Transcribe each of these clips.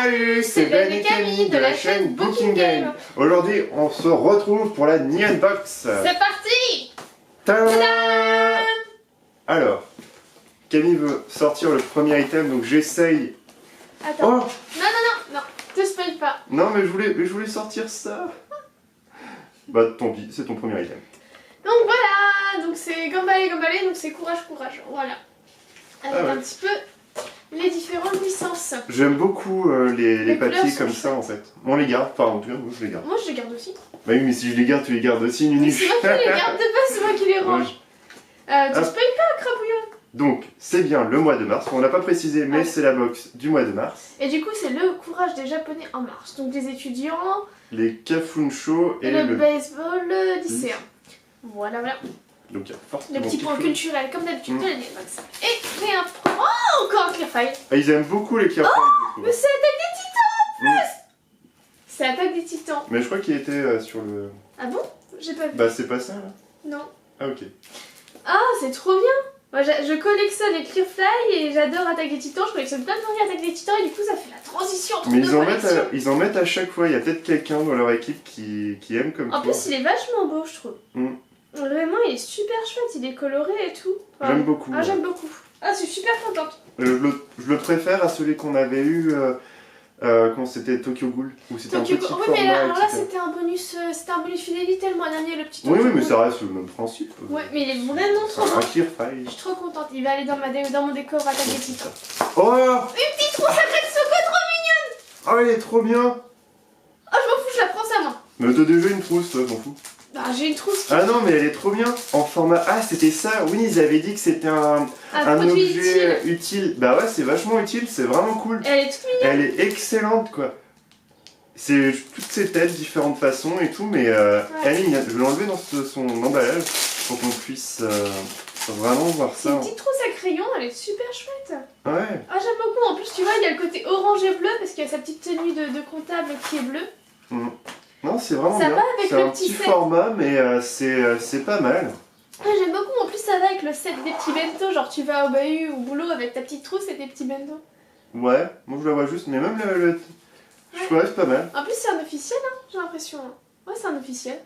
Salut, c'est Ben et Camille de la chaîne Booking Game. Aujourd'hui, on se retrouve pour la Nyan Box. C'est parti. Tadam! Alors, Camille veut sortir le premier item, donc j'essaye. Attends. Oh Non, te spoil pas. non, mais je voulais sortir ça. Bah tant pis, c'est ton premier item. Donc voilà, donc c'est gambaler, donc c'est courage, voilà. Avec ouais. un petit peu les différentes licences. J'aime beaucoup les papiers comme chouettes. ça en fait. On les garde, enfin en tout cas, moi je les garde. Moi je les garde aussi. Bah oui, mais si je les garde, tu les gardes aussi, Nunu. Mais c'est moi qui les garde de base, c'est moi qui les range. Tu spoil pas, crapouillon. Donc, c'est bien le mois de mars. On l'a pas précisé, mais c'est la box du mois de mars. Et du coup, c'est le courage des Japonais en mars. Donc les étudiants, Les Kafunsho et le baseball, le lycéen. Voilà. Donc, il y a Le forcément petit quelque point chose. culturel, comme d'habitude de la Box. Et j'ai un... Oh, encore un Clearfile. Ah, ils aiment beaucoup les Clearfile, je trouve. Mais c'est Attaque des Titans en plus. C'est Attaque des Titans. Mais je crois qu'il était sur le... Ah bon? J'ai pas vu. Bah, c'est pas ça, là. Non. Ah, ok. Ah, c'est trop bien. Moi, je collectionne les Clearfly et j'adore Attaque des Titans. Je collectionne plein de séries Attaque des Titans et du coup, ça fait la transition entre Mais deux collections. ils en mettent à chaque fois. Il y a peut-être quelqu'un dans leur équipe qui aime comme En toi. plus, il est vachement beau, je trouve. Vraiment, il est super chouette. Il est coloré et tout. Enfin, J'aime beaucoup. Ah, j'aime beaucoup. Ah, je suis super contente. Je le préfère à celui qu'on avait eu quand c'était Tokyo Ghoul. Où c'était un petit Oui, format, mais là, alors là, etc. c'était un bonus fidélité le mois dernier, le petit Oui, Tokyo mais Ghoul. ça reste le même principe. Ouais, mais il est vraiment C'est trop un beau. Clearfile. Je suis trop contente. Il va aller dans mon décor Attaque des Titans. Oh! Une petite trousse à Soko trop mignonne. Oh, il est trop bien! Oh, je m'en fous, je la prends ça, moi. Mais t'as déjà une trousse, toi, je m'en fous. Bah, j'ai une trousse qui... Ah non, mais elle est trop bien. En format... Ah, c'était ça. Oui, ils avaient dit que c'était un produit objet utile. Bah ouais, c'est vachement utile, c'est vraiment cool. Elle est toute mignonne. Elle est excellente, quoi. C'est toutes ces têtes, différentes façons et tout, mais elle est mignonne. Je vais l'enlever dans son emballage pour qu'on puisse vraiment voir C'est ça. une petite trousse à crayon, elle est super chouette. Ouais. Ah, j'aime beaucoup. En plus, tu vois, il y a le côté orange et bleu parce qu'il y a sa petite tenue de comptable qui est bleue. Non, c'est vraiment Ça bien. va avec C'est le un petit petit set. format, mais c'est pas mal. Ah, j'aime beaucoup. En plus, ça va avec le set des petits bento. Genre, tu vas au bahut ou au boulot avec ta petite trousse et tes petits bento. Ouais, moi je la vois juste, mais même je vois, c'est pas mal. En plus, c'est un officiel, hein, j'ai l'impression. Ouais, c'est un officiel.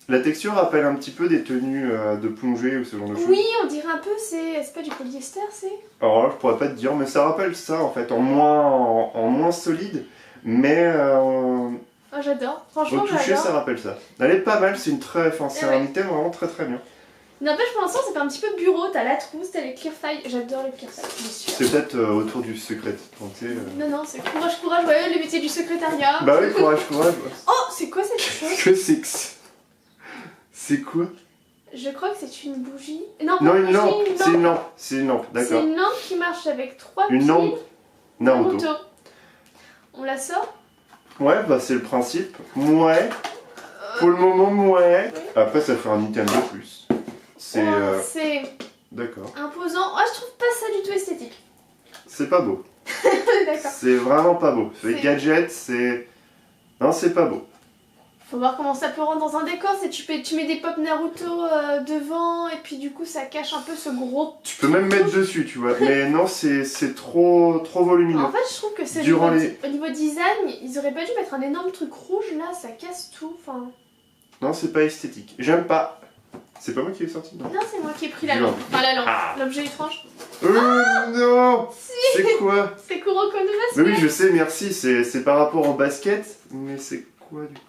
La texture rappelle un petit peu des tenues de plongée ou ce genre de choses. Oui, on dirait un peu, c'est pas du polyester, c'est... Alors là, je pourrais pas te dire, mais ça rappelle ça en fait, en moins solide, mais Oh, j'adore. au Franchement, toucher j'adore. ça rappelle ça. Elle est pas mal, c'est Eh un ouais. item vraiment très très bien. N'empêche, pour l'instant, ça fait un petit peu bureau. T'as la trousse, t'as les Clearfile. J'adore les Clearfile, bien sûr. C'est peut-être autour du secret. Donc, tu sais, Non, c'est courage, ouais, le métier du secrétariat. Bah oui, courage. Oh, c'est quoi cette chose? Que c'est que ça? C'est quoi? Je crois que c'est une bougie. Non, pas Non, une une lampe, bougie, c'est une lampe, C'est d'accord. une lampe qui marche avec 3 Une piles. lampe Naruto. Naruto. On la sort? Ouais, bah c'est le principe. Ouais. Pour le moment, ouais. Oui. Après, ça fait un item de plus. C'est. Ouais, c'est D'accord. imposant. Oh, je trouve pas ça du tout esthétique. C'est pas beau. D'accord. C'est vraiment pas beau. Les C'est- gadgets, c'est. Non, c'est pas beau. Faut voir comment ça peut rendre dans un décor. C'est tu mets des pop Naruto devant et puis du coup ça cache un peu ce gros. Tu peux même mettre dessus, tu vois. Mais non, c'est trop volumineux. En fait, je trouve que c'est Durant au niveau design, ils auraient pas dû mettre un énorme truc rouge là, ça casse tout. Enfin, Non, c'est pas esthétique. J'aime pas. C'est pas moi qui l'ai sorti, non. non, c'est moi qui ai pris la Du lampe. Enfin, la lampe. Ah. L'objet étrange. Non. C'est quoi? C'est Kuroko no Mais Basket. oui, je sais, merci. C'est par rapport au basket. Mais c'est quoi du coup?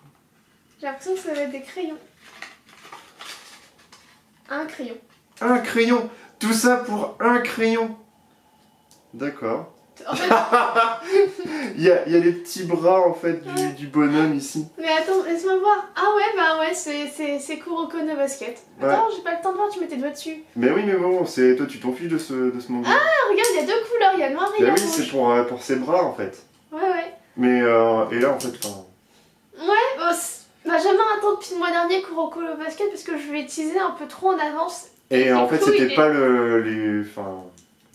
J'ai l'impression que ça va être des crayons. Un crayon. Un crayon. Tout ça pour un crayon. D'accord. En fait, Il y a les petits bras en fait du bonhomme ici. mais attends, laisse-moi voir. Ah ouais, bah ouais, c'est Kuroko no Basket. Attends, j'ai pas le temps de voir, tu mets tes doigts dessus. Mais oui, mais bon, c'est toi, tu t'en fiches de ce manga. Ah, regarde, il y a deux couleurs, il y a noir et il y Bah a oui, rouge. c'est pour ses bras en fait. Ouais. Mais et là en fait, enfin. Ouais, bah, jamais attendre depuis le mois dernier Kuroko no Basket parce que je vais teaser un peu trop en avance. Et en fait, coup, c'était pas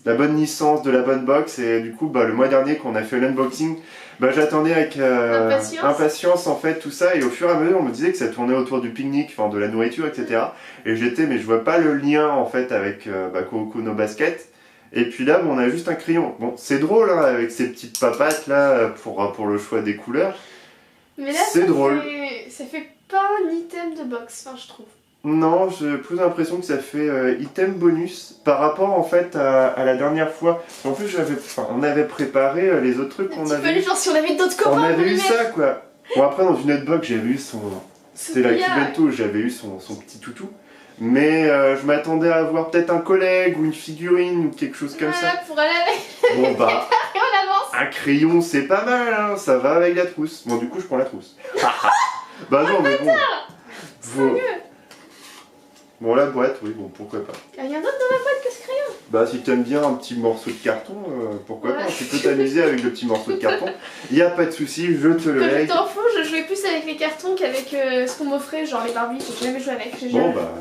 la bonne licence de la bonne box et du coup, bah le mois dernier quand on a fait l'unboxing, bah j'attendais avec impatience en fait tout ça et au fur et à mesure, on me disait que ça tournait autour du pique-nique, enfin de la nourriture, etc. Et mais je vois pas le lien en fait avec Kuroko no Basket. Et puis là, bon, on a juste un crayon. Bon, c'est drôle, hein, avec ces petites papates là, pour le choix des couleurs. Mais là, c'est drôle. Ça fait pas un item de box, enfin, je trouve. Non, j'ai plus l'impression que ça fait item bonus par rapport en fait à la dernière fois. En plus, on avait préparé les autres trucs qu'on avait. Genre si on avait d'autres copains. On avait eu ça quoi. Bon, après, dans une autre box, j'avais eu son. C'était la Kibento, j'avais eu son petit toutou. Mais je m'attendais à avoir peut-être un collègue ou une figurine ou quelque chose comme ça. Pour aller avec. Bon bah. On avance. Un crayon, c'est pas mal, hein, ça va avec la trousse. Bon, du coup, je prends la trousse. Bah non, mais bon. Bon, la boîte, oui, bon, pourquoi pas. Y'a rien d'autre dans la boîte que ce crayon? Bah, si t'aimes bien un petit morceau de carton, pourquoi pas. Tu peux t'amuser avec le petit morceau de carton. Y a pas de souci, je te le lègue. Comme je t'en fous, je jouais plus avec les cartons qu'avec ce qu'on m'offrait, genre les Barbies, j'ai jamais joué avec. Bon, bah,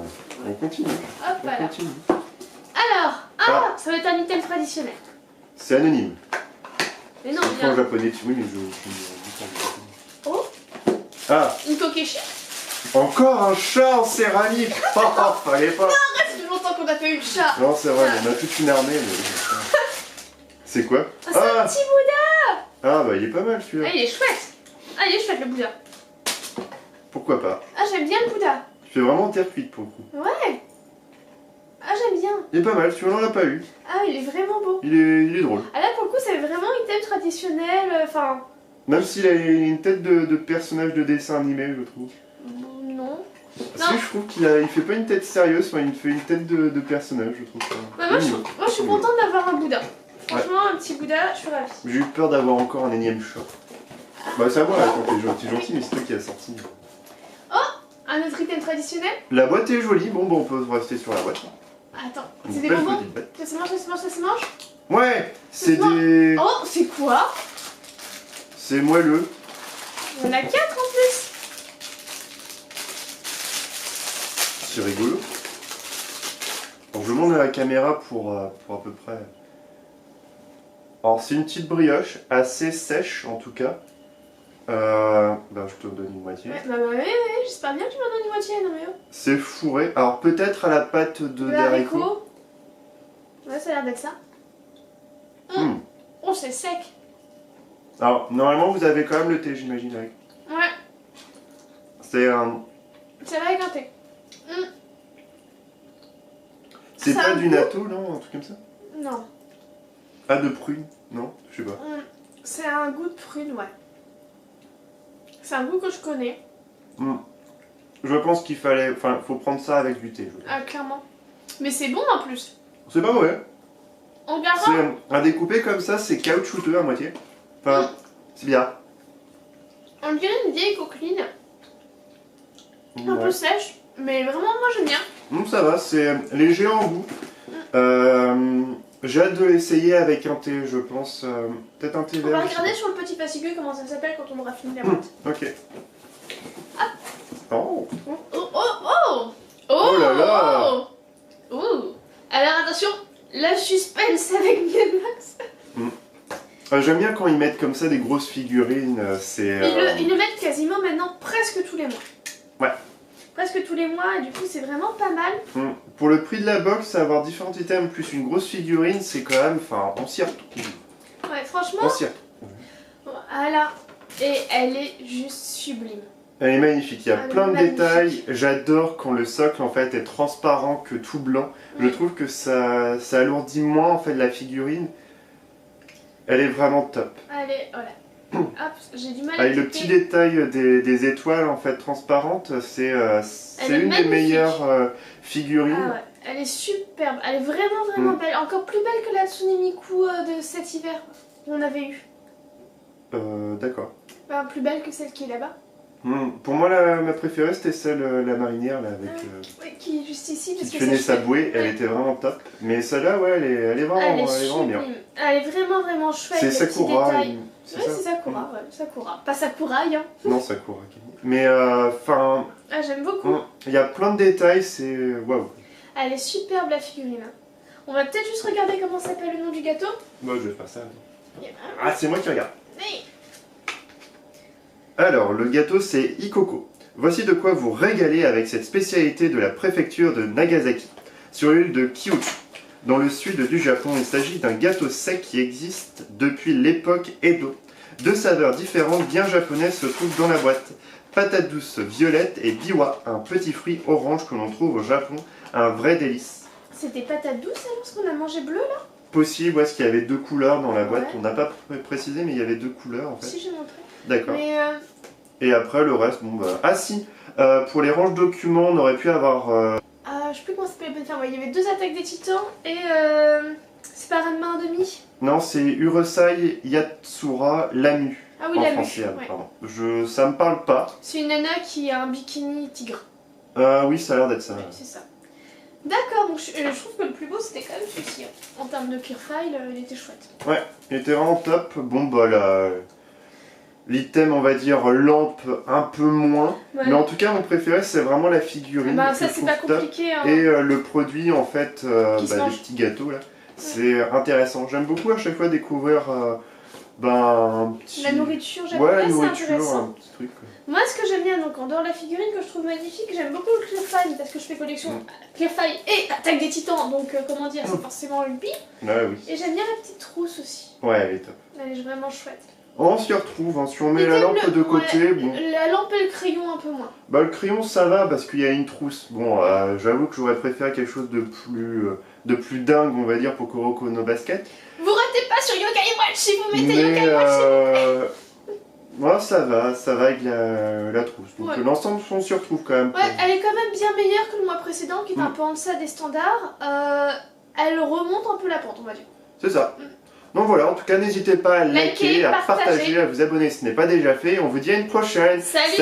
on continue. Hop, voilà. On continue. Alors, ça va être un item traditionnel. C'est anonyme. Mais non, c'est en japonais, oui, mais je... Oh. Ah. Une Kokeshi. Encore un chat en céramique. Oh, fallait pas. Non, arrête, ça fait longtemps qu'on a fait eu le chat. Non, c'est vrai, on a toute une armée. Mais... c'est quoi? C'est un petit Bouddha. Ah, bah il est pas mal celui-là. Ah, il est chouette. Ah, il est chouette le Bouddha. Pourquoi pas? Ah, j'aime bien le Bouddha. Tu fais vraiment terre cuite pour le coup. Ouais. Ah, j'aime bien. Il est pas mal, celui-là on l'a pas eu. Ah, il est vraiment beau. Il est drôle. Ah là, pour le coup, c'est vraiment un item traditionnel, enfin... Même s'il a une tête de personnage de dessin animé, je trouve. Non. Si, je trouve qu'il fait pas une tête sérieuse, enfin, il fait une tête de personnage, je trouve. Bah, moi, je suis contente d'avoir un Bouddha. Franchement, un petit Bouddha, je suis ravie. J'ai eu peur d'avoir encore un énième chat. Bah, ça va, quand t'es gentil, mais c'est toi qui a sorti. Oh, un autre item traditionnel. La boîte est jolie, bon, on peut rester sur la boîte. Attends, c'est des bonbons? Ça se mange, ça se mange, ça se mange? Ouais, c'est des... Oh, c'est quoi? C'est moelleux. Il y en a 4 en plus. C'est rigolo. Alors, je monte à la caméra pour à peu près... Alors, c'est une petite brioche, assez sèche en tout cas. Bah, je te donne une moitié. Ouais, j'espère bien que tu m'en donnes une moitié, non mais oh. C'est fourré. Alors, peut-être à la pâte de haricot. Ouais, ça a l'air d'être ça. Oh, c'est sec. Alors, normalement, vous avez quand même le thé, j'imagine, avec. Ouais. C'est un... Ça va avec un thé. C'est pas du natto, non? Un truc comme ça? Non. Ah, de prune? Non? Je sais pas. C'est un goût de prune, ouais. C'est un goût que je connais. Je pense qu'il fallait... Enfin, faut prendre ça avec du thé. Ah, clairement. Mais c'est bon en plus. C'est pas mauvais. On gardera. C'est à découper comme ça, c'est caoutchouteux à moitié. Enfin, c'est bien. On dirait une vieille coqueline. Un peu sèche, mais vraiment moi j'aime bien. Ça va, c'est léger en goût. J'ai hâte de l'essayer avec un thé, je pense. Peut-être un thé vert. On va regarder sur le petit fascicule comment ça s'appelle quand on aura fini la boîte. Ok. Ah. Oh. Oh là là. Oh. Alors attention, le suspense avec Mienmax. J'aime bien quand ils mettent comme ça des grosses figurines. Ils le mettent quasiment maintenant presque tous les mois. Ouais. Presque tous les mois, et du coup c'est vraiment pas mal. Pour le prix de la box, avoir différents items plus une grosse figurine, c'est quand même... Enfin, on s'y retrouve. Ouais, franchement... On s'y retrouve. Voilà. Et elle est juste sublime. Elle est magnifique, il y a plein de détails. J'adore quand le socle en fait est transparent que tout blanc. Je trouve que ça alourdit moins en fait la figurine. Elle est vraiment top. Allez, voilà. Hop, j'ai du mal à avec le petit détail des étoiles en fait transparentes, c'est une des meilleures figurines. Ah ouais, elle est superbe, elle est vraiment belle, encore plus belle que la Tsune Miku de cet hiver qu'on avait eu. D'accord. Enfin, plus belle que celle qui est là-bas. Pour moi, ma préférée c'était celle, la marinière là, avec ouais, qui est juste ici. Parce qui que tenait sa bouée, elle était vraiment top. Mais celle-là, ouais, elle est vraiment bien. Elle est vraiment chouette. C'est Sakura. Ouais, c'est Sakura, ouais, Sakura. Pas Sakurai, hein. Non, Sakura. Mais enfin. J'aime beaucoup. Il y a plein de détails, c'est waouh. Elle est superbe la figurine. On va peut-être juste regarder comment s'appelle le nom du gâteau. Moi, je vais faire ça. Ah, c'est moi qui regarde. Oui. Alors, le gâteau c'est Ikoko. Voici de quoi vous régaler avec cette spécialité de la préfecture de Nagasaki, sur l'île de Kyushu. dans le sud du Japon. Il s'agit d'un gâteau sec qui existe depuis l'époque Edo. Deux saveurs différentes bien japonaises se trouvent dans la boîte. Patate douce violette et biwa, un petit fruit orange que l'on trouve au Japon, un vrai délice. C'était patate douce alors, ce qu'on a mangé bleu là? Possible, parce qu'il y avait deux couleurs dans la boîte. On n'a pas précisé, mais il y avait deux couleurs en fait. Si, j'ai montré. D'accord. Et après le reste, bon bah... Ah si, pour les ranges documents, on aurait pu avoir... Je sais plus comment ça s'appelle. Enfin, il y avait deux attaques des titans et... C'est pas Ranma 1,5. Non, c'est Urusei Yatsura Lamu. Ah oui, en Lamu. français, pardon. Ça me parle pas. C'est une nana qui a un bikini tigre. Oui, ça a l'air d'être ça. Ouais, c'est ça. D'accord, donc je trouve que le plus beau c'était quand même celui-ci. En termes de Clearfile, il était chouette. Ouais, il était vraiment top. Bon bah là, l'item on va dire lampe un peu moins. Ouais. Mais en tout cas mon préféré c'est vraiment la figurine. Bah ça c'est pas compliqué. Hein. Et le produit en fait, des petits gâteaux là. C'est intéressant. J'aime beaucoup à chaque fois découvrir un petit... La nourriture japonaise, c'est intéressant. Un petit truc, quoi. Moi, ce que j'aime bien, donc en dehors de la figurine que je trouve magnifique, j'aime beaucoup le Clearfile parce que je fais collection Clearfile et Attaque des Titans, donc comment dire, c'est forcément une pipe. Ouais, oui. Et j'aime bien la petite trousse aussi. Ouais, elle est top. Elle est vraiment chouette. On s'y retrouve, hein. Si on met la lampe de côté, bon... La lampe et le crayon un peu moins. Bah le crayon ça va parce qu'il y a une trousse. Bon, j'avoue que j'aurais préféré quelque chose de plus dingue, on va dire, pour Kuroko no Basket. Vous ratez pas sur Yokai Watch si vous mettez Yokai Watch s'il vous plaît. Moi ça va avec la trousse. Donc l'ensemble on s'y retrouve quand même. Ouais, elle est quand même bien meilleure que le mois précédent qui est un peu en deçà des standards. Elle remonte un peu la pente, on va dire. C'est ça. Donc voilà, en tout cas n'hésitez pas à liker, à partager, à vous abonner si ce n'est pas déjà fait. On vous dit à une prochaine. Salut.